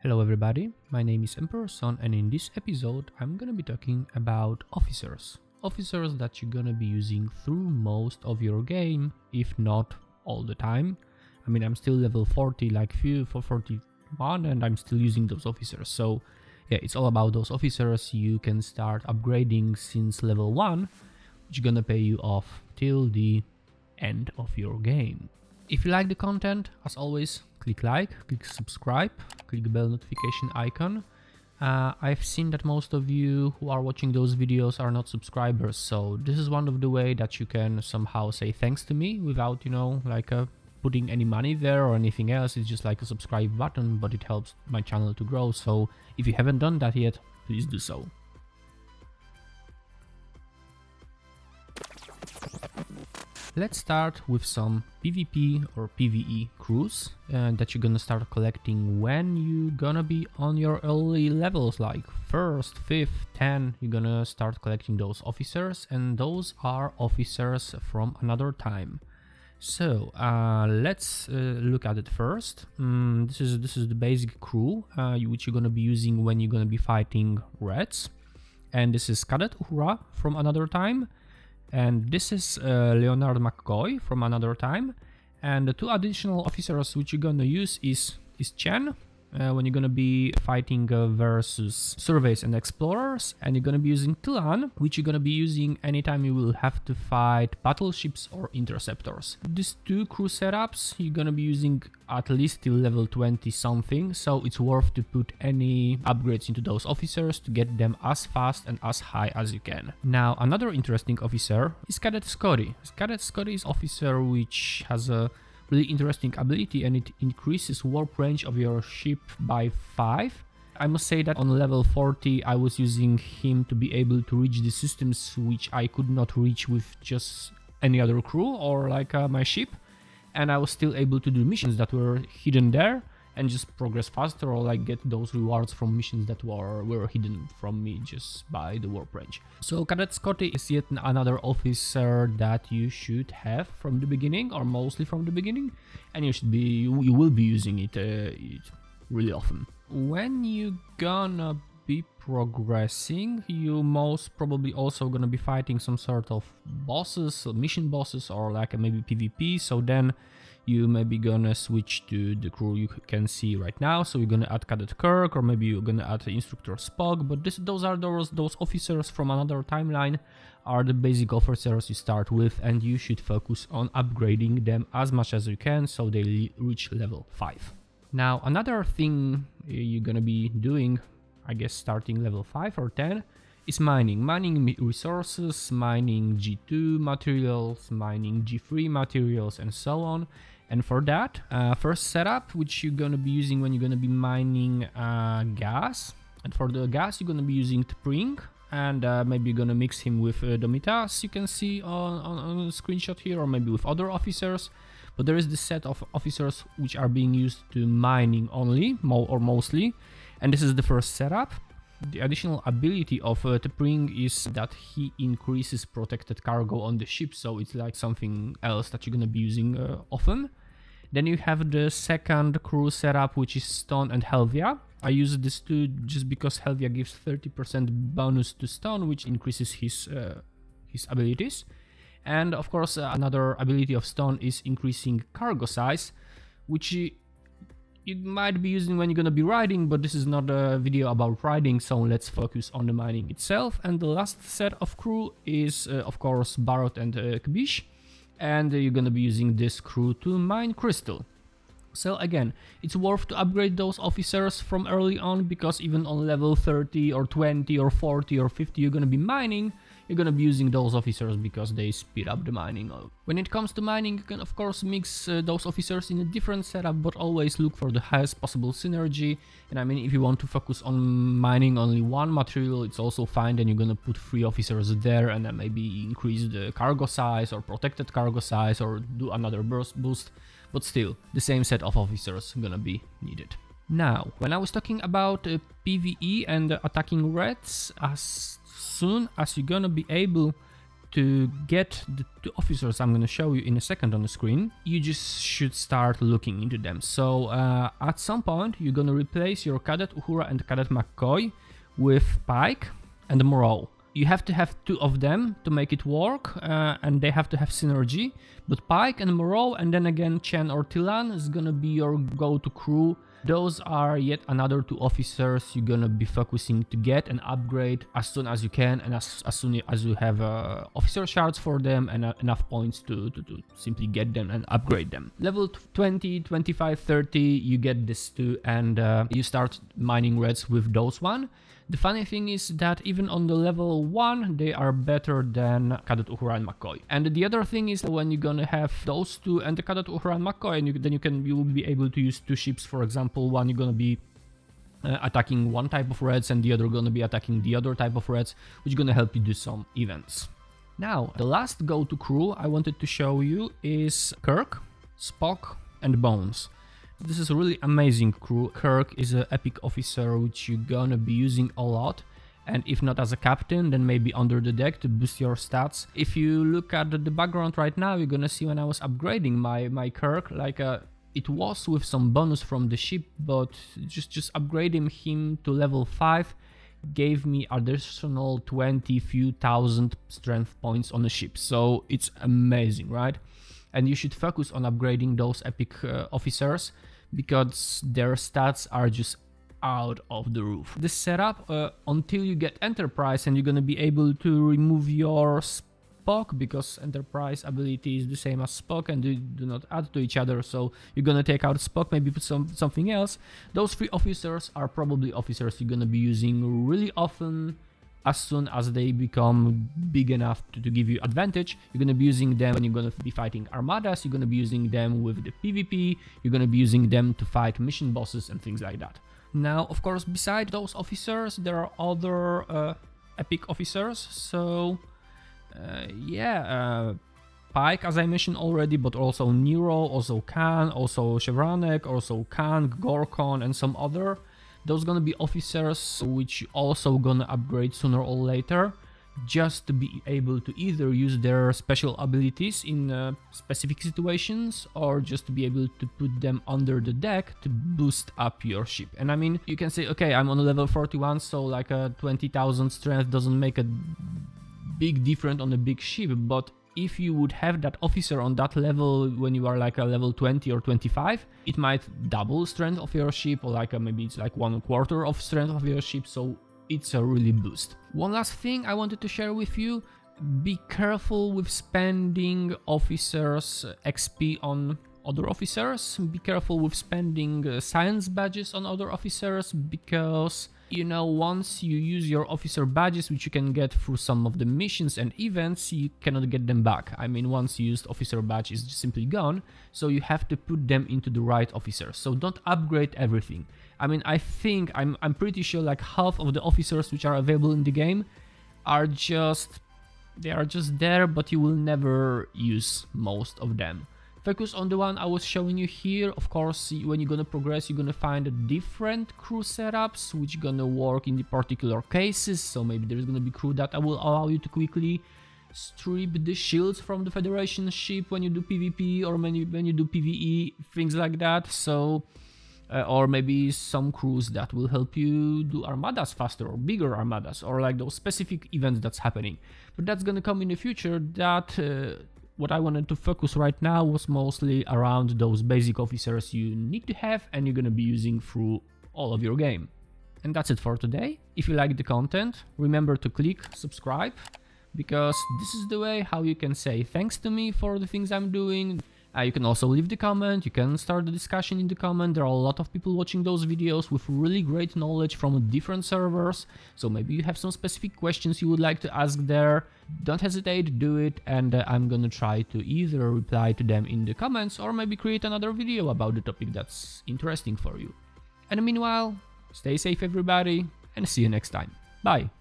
Hello everybody, my name is Emperor and in this episode I'm gonna be talking about officers. Officers that you're gonna be using through most of your game, if not all the time. I mean, I'm still level 40 like few for 41 and I'm still using those officers. So yeah, it's all about those officers you can start upgrading since level 1, which is gonna pay you off till the end of your game. If you like the content, as always, click like, click subscribe, click the bell notification icon. I've seen that most of you who are watching those videos are not subscribers, so this is one of the way that you can somehow say thanks to me without, putting any money there or anything else. It's just like a subscribe button, but it helps my channel to grow. So if you haven't done that yet, please do so. Let's start with some PvP or PvE crews that you're gonna start collecting when you're gonna be on your early levels, like 1st, 5th, 10. You're gonna start collecting those officers, and those are officers from another time. So let's look at it first. This is the basic crew which you're gonna be using when you're gonna be fighting reds, and this is Cadet Uhura from another time. And this is Leonard McCoy from another time. And the two additional officers which you're gonna use is Chen, when you're gonna be fighting versus surveys and explorers. And you're gonna be using Tilan, which you're gonna be using anytime you will have to fight battleships or interceptors. These two crew setups you're gonna be using at least till level 20 something, so it's worth to put any upgrades into those officers to get them as fast and as high as you can. Now another interesting officer is Cadet Scotty. Cadet Scotty is officer which has a really interesting ability, and it increases warp range of your ship by 5. I must say that on level 40 I was using him to be able to reach the systems which I could not reach with just any other crew or like my ship. And I was still able to do missions that were hidden there and just progress faster, or like get those rewards from missions that were hidden from me just by the warp range. So Cadet Scotty is yet another officer that you should have from the beginning, or mostly from the beginning, and you will be using it really often. When you gonna be progressing, you most probably also gonna be fighting some sort of bosses, mission bosses, or like maybe PvP. So then you maybe gonna switch to the crew you can see right now. So you're gonna add Cadet Kirk, or maybe you're gonna add Instructor Spock. But those officers from another timeline are the basic officers you start with, and you should focus on upgrading them as much as you can so they reach level 5. Now another thing you're gonna be doing, I guess starting level 5 or 10, is mining resources, mining G2 materials, mining G3 materials, and so on. And for that, first setup which you're gonna be using when you're gonna be mining gas, and for the gas you're gonna be using T'Pring, and maybe you're gonna mix him with Domita, as you can see on the screenshot here, or maybe with other officers. But there is this set of officers which are being used to mining only, or mostly, and this is the first setup. The additional ability of T'Pring is that he increases protected cargo on the ship, so it's like something else that you're gonna be using often. Then you have the second crew setup, which is Stone and Helvia. I use this too just because Helvia gives 30% bonus to Stone, which increases his abilities. And of course another ability of Stone is increasing cargo size, which you might be using when you're gonna be riding, but this is not a video about riding, so let's focus on the mining itself. And the last set of crew is of course Barot and Kbish, and you're gonna be using this crew to mine crystal. So again, it's worth to upgrade those officers from early on, because even on level 30 or 20 or 40 or 50 you're gonna be mining, you're gonna be using those officers because they speed up the mining. When it comes to mining, you can of course mix those officers in a different setup, but always look for the highest possible synergy. And I mean, if you want to focus on mining only one material, it's also fine. Then you're gonna put 3 officers there, and then maybe increase the cargo size or protected cargo size, or do another burst boost. But still, the same set of officers gonna be needed. Now, when I was talking about PvE and attacking reds, as soon as you're gonna be able to get the two officers I'm going to show you in a second on the screen, you just should start looking into them. So at some point you're going to replace your Cadet Uhura and Cadet McCoy with Pike and Moreau. You have to have two of them to make it work, and they have to have synergy. But Pike and Moreau, and then again Chen or Tilan is gonna be your go-to crew. Those are yet another two officers you're gonna be focusing to get and upgrade as soon as you can, and as soon as you have officer shards for them and enough points to simply get them and upgrade them. Level 20, 25, 30, you get this too, and you start mining reds with those one. The funny thing is that even on the level 1, they are better than Cadet Uhura and McCoy. And the other thing is when you're gonna have those two and the Cadet Uhura and McCoy, and you will be able to use two ships. For example, one you're gonna be attacking one type of reds, and the other gonna be attacking the other type of reds, which is gonna help you do some events. Now, the last go-to crew I wanted to show you is Kirk, Spock, and Bones. This is a really amazing crew. Kirk is an epic officer which you're gonna be using a lot, and if not as a captain, then maybe under the deck to boost your stats. If you look at the background right now, you're gonna see when I was upgrading my Kirk, like it was with some bonus from the ship, but just upgrading him to level 5 gave me additional 20 few thousand strength points on the ship. So it's amazing, right? And you should focus on upgrading those epic officers, because their stats are just out of the roof. This setup, until you get Enterprise, and you're gonna be able to remove your Spock, because Enterprise ability is the same as Spock and they do not add to each other, so you're gonna take out Spock, maybe put something else. Those three officers are probably officers you're gonna be using really often. As soon as they become big enough to give you advantage, you're going to be using them when you're going to be fighting armadas, you're going to be using them with the PvP, you're going to be using them to fight mission bosses and things like that. Now, of course, beside those officers, there are other epic officers, so Pike, as I mentioned already, but also Nero, also Khan, also Chevronek, also Khan, Gorkon, and some other. Those gonna be officers which also gonna upgrade sooner or later, just to be able to either use their special abilities in specific situations, or just to be able to put them under the deck to boost up your ship. And I mean, you can say, okay, I'm on level 41, so like a 20,000 strength doesn't make a big difference on a big ship, but if you would have that officer on that level when you are like a level 20 or 25, it might double strength of your ship, or like maybe it's like 1/4 of strength of your ship, so it's a really boost. One last thing I wanted to share with you: be careful with spending officers XP on other officers. Be careful with spending science badges on other officers, because you know, once you use your officer badges, which you can get through some of the missions and events, you cannot get them back. I mean, once used officer badge is just simply gone, so you have to put them into the right officers. So don't upgrade everything. I mean, I'm pretty sure like half of the officers which are available in the game are just there, but you will never use most of them. Focus on the one I was showing you here. Of course, when you're gonna progress, you're gonna find different crew setups which gonna work in the particular cases. So maybe there's gonna be crew that will allow you to quickly strip the shields from the Federation ship when you do PvP, or when you do PvE, things like that. So or maybe some crews that will help you do armadas faster, or bigger armadas, or like those specific events that's happening. But that's gonna come in the future. That what I wanted to focus right now was mostly around those basic officers you need to have and you're gonna be using through all of your game. And that's it for today. If you like the content, remember to click subscribe, because this is the way how you can say thanks to me for the things I'm doing. You can also leave the comment, you can start the discussion in the comment. There are a lot of people watching those videos with really great knowledge from different servers, so maybe you have some specific questions you would like to ask there. Don't hesitate, do it, and I'm gonna try to either reply to them in the comments, or maybe create another video about the topic that's interesting for you. And meanwhile, stay safe everybody, and see you next time. Bye!